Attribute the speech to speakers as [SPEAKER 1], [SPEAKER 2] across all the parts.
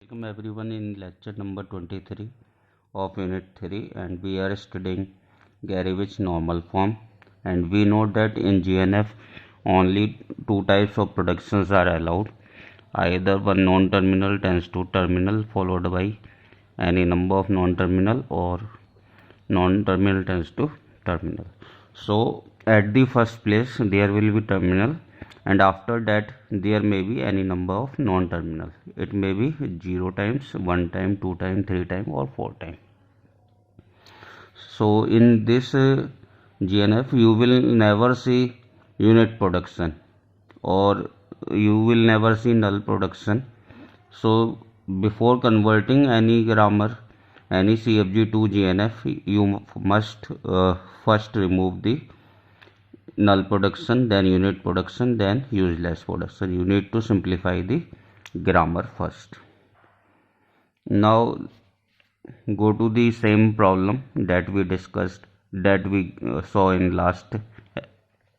[SPEAKER 1] Welcome everyone in lecture number 23 of unit 3, and we are studying Gary-Witch normal form. And we know that in GNF only two types of productions are allowed. Either one non-terminal tends to terminal followed by any number of non-terminal, or non-terminal tends to terminal. So at the first place there will be terminal, and after that there may be any number of non-terminal. It may be 0 times, 1 time, 2 time, 3 time, or 4 time. So in this GNF you will never see unit production, or you will never see null production. So before converting any grammar, any CFG to GNF, you must first remove the null production, then unit production, then useless production. You need to simplify the grammar first. Now go to the same problem that we discussed, that we saw in last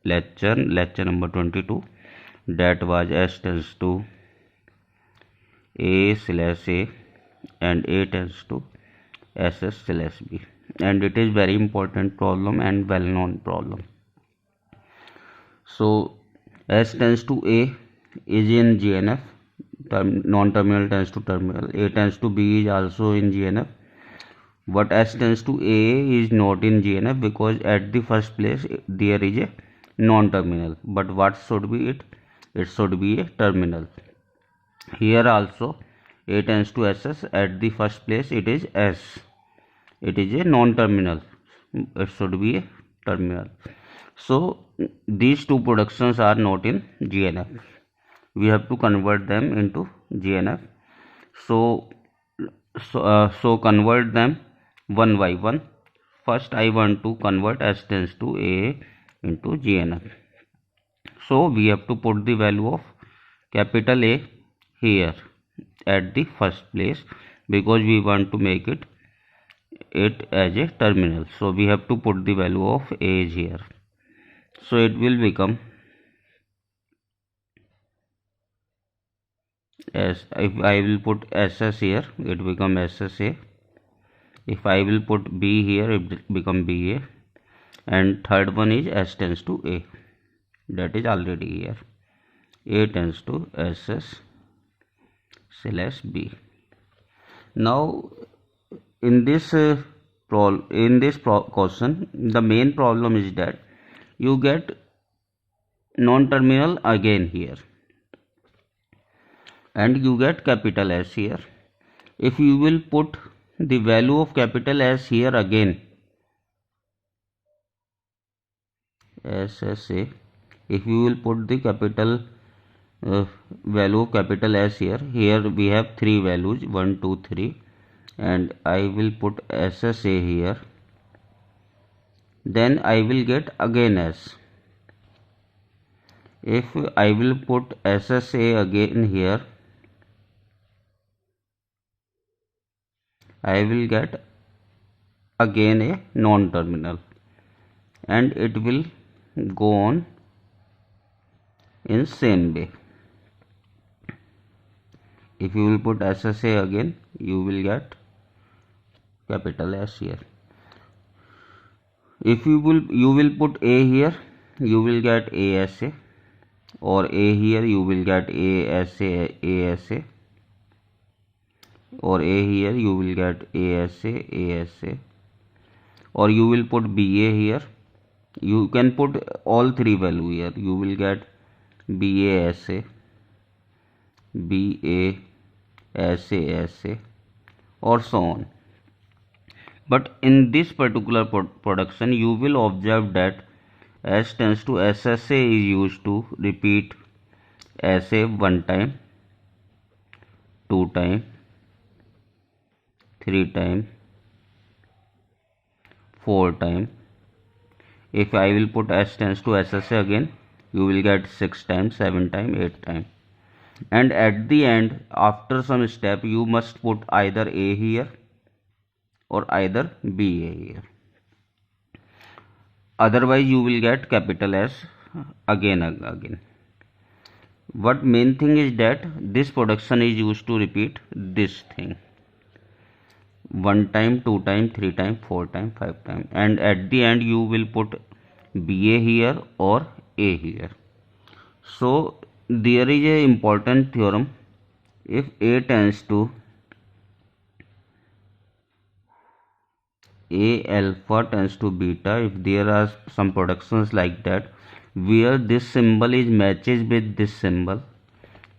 [SPEAKER 1] lecture number 22, that was S tends to A/A and A tends to SS/B, and it is very important problem and well known problem. So S tends to A is in GNF, non-terminal tends to terminal. A tends to B is also in GNF, but S tends to A is not in GNF because at the first place there is a non-terminal. But what should be it? It should be a terminal. Here also A tends to SS, at the first place it is S. It is a non-terminal. It should be a terminal. So these two productions are not in GNF. We have to convert them into GNF. So convert them one by one. First I want to convert S tends to A into GNF. So we have to put the value of capital A here at the first place, because we want to make it as a terminal. So we have to put the value of A here. So it will become as, if I will put SS here, it become SSA. If I will put B here, it become BA. And third one is S tends to A, that is already here. A tends to SS/B. Now in this question, the main problem is that you get non-terminal again here, and you get capital S here. If you will put the value of capital S here again, SSA, if you will put the capital value of capital S here we have three values, 1, 2, 3, and I will put SSA here, then I will get again S. If I will put SSA again here, I will get again a non-terminal, and it will go on in same way. If you will put SSA again, you will get capital S here. If you will put A here, you will get ASA, or A here you will get ASA, or A here you will get ASA, or you will put BA here. You can put all three value here. You will get BASA, BASA, or so on. But in this particular production, you will observe that S tends to SSA is used to repeat SA 1 time, 2 time, 3 time, 4 time. If I will put S tends to SSA again, you will get 6 times, 7 times, 8 times. And at the end, after some step, you must put either A here or either BA here. Otherwise you will get capital S again. What main thing is that this production is used to repeat this thing 1 time, 2 time, 3 time, 4 time, 5 time, and at the end you will put BA here or A here. So there is a important theorem. If A tends to A alpha tends to beta, if there are some productions like that where this symbol is matches with this symbol,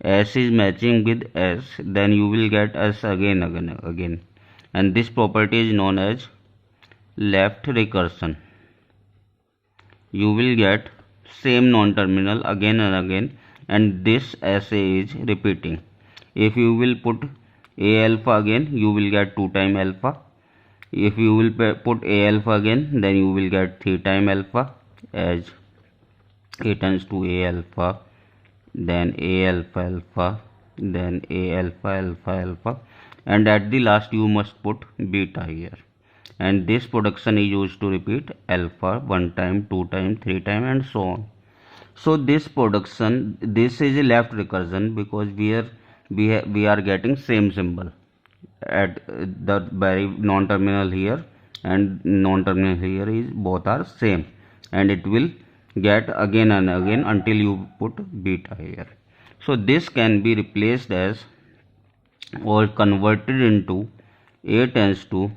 [SPEAKER 1] S is matching with S, then you will get S again, and this property is known as left recursion. You will get same non-terminal again and again, and this SA is repeating. If you will put A alpha again, you will get 2 time alpha. If you will put A alpha again, then you will get 3 time alpha, as A tends to A alpha, then A alpha alpha, then A alpha alpha alpha, and at the last you must put beta here. And this production is used to repeat alpha 1 time, 2 time, 3 time, and so on. So this production, this is a left recursion because we are getting same symbol at the very non-terminal here and non-terminal here is both are same, and it will get again and again until you put beta here. So this can be replaced as or converted into A tends to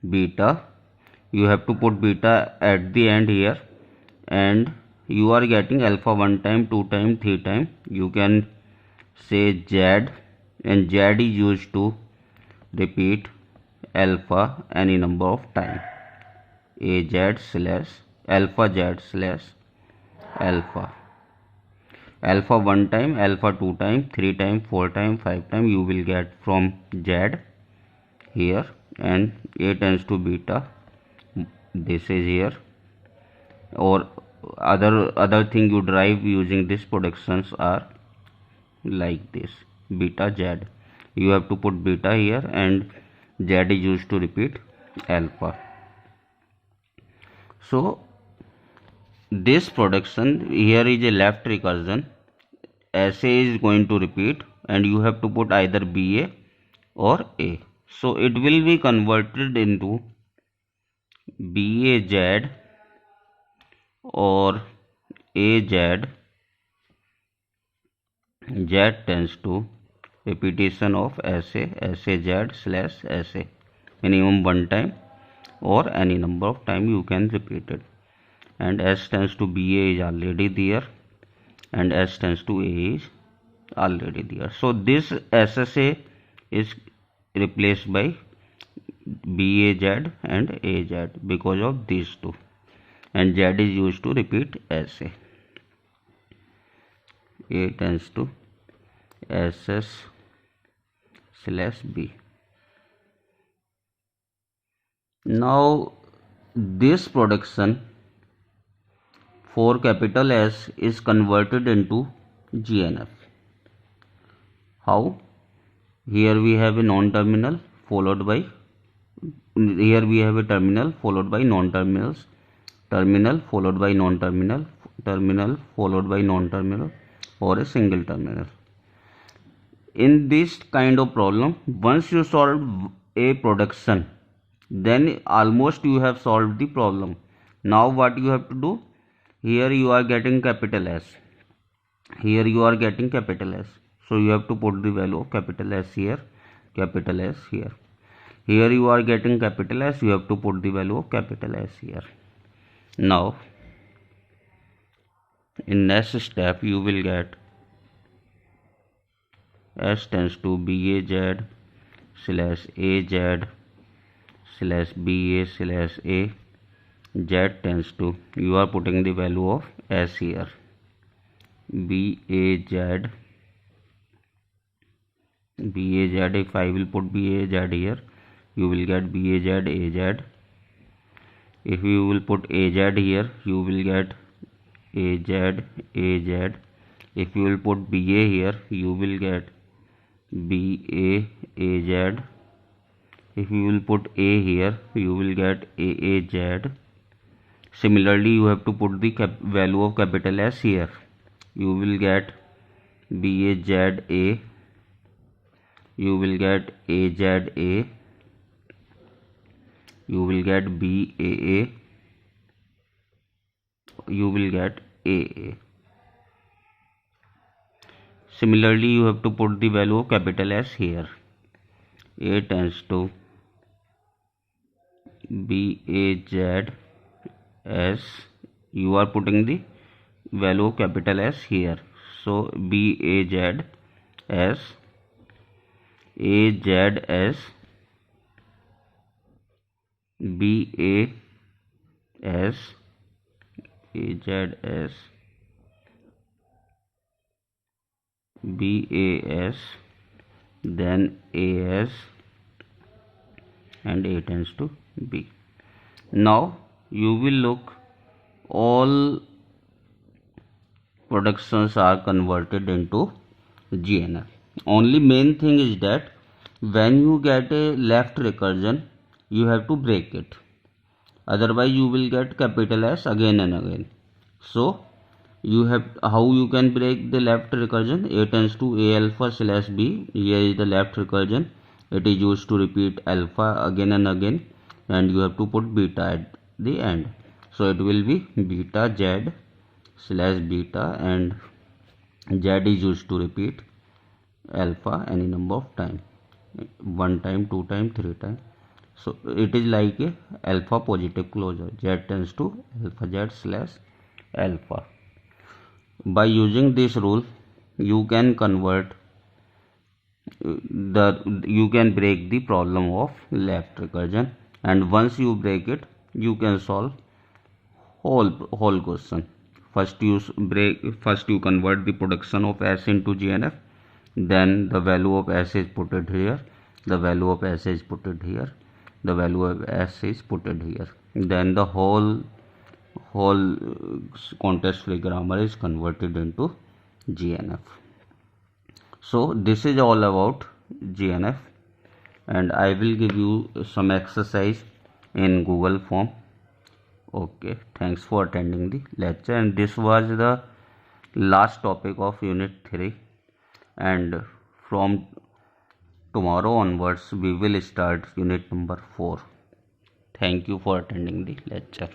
[SPEAKER 1] beta. You have to put beta at the end here, and you are getting alpha 1 time, 2 time, 3 time. You can say Z, and Z is used to repeat alpha any number of time. AZ slash alpha Z slash alpha. Alpha 1 time, alpha 2 time, 3 time, 4 time, 5 time you will get from Z here, and A tends to beta, this is here, or other thing you derive using this productions are like this beta Z. You have to put beta here, and Z is used to repeat alpha. So this production here is a left recursion. SA is going to repeat, and you have to put either BA or A. So it will be converted into BAZ or AZ. Z tends to repetition of SA, SAZ slash SA, minimum 1 time or any number of time you can repeat it. And S tends to BA is already there, and S tends to A is already there. So this SSA is replaced by BAZ and AZ because of these two, and Z is used to repeat SA. A tends to SS slash B. Now this production for capital S is converted into GNF. How? Here we have a non-terminal followed by, here we have a terminal followed by non-terminals, terminal followed by non-terminal, terminal followed by non-terminal, or a single terminal. In this kind of problem, once you solve a production, then almost you have solved the problem. Now what you have to do? Here you are getting capital S, here you are getting capital S, so you have to put the value of capital S here, capital S here. Here you are getting capital S, you have to put the value of capital S here. Now in next step you will get S tends to BAZ slash AZ slash BA slash A. Z tends to, you are putting the value of S here, BAZ, BAZ. If I will put BAZ here, you will get BAZ AZ. If you will put AZ here, you will get AZ AZ. If you will put BA here, you will get BA AZ. If you will put A here, you will get AAZ. Similarly, you have to put the value of capital S here. You will get BAZA, you will get AZA, you will get BAA, you will get AA. Similarly, you have to put the value of capital S here. A tends to BAZS, you are putting the value of capital S here. So BAZS, AZS, BAS, AZS, BAS, then AS, and A tends to B. Now you will look, all productions are converted into GNF. Only main thing is that when you get a left recursion, you have to break it. Otherwise, you will get capital S again and again. So, you have, how you can break the left recursion? A tends to A alpha slash B. Here is the left recursion. It is used to repeat alpha again and again, and you have to put beta at the end. So it will be beta Z slash beta, and Z is used to repeat alpha any number of time, 1 time, 2 time, 3 time. So it is like a alpha positive closure. Z tends to alpha Z slash alpha. By using this rule, you can convert you can break the problem of left recursion, and once you break it, you can solve whole question. First you convert the production of S into GNF, then the value of S is put it here, the value of S is put it here, the value of S is put it here, then the whole context free grammar is converted into GNF. So this is all about GNF, and I will give you some exercise in Google form. Okay, thanks for attending the lecture, and this was the last topic of unit 3, and from tomorrow onwards we will start unit number 4. Thank you for attending the lecture.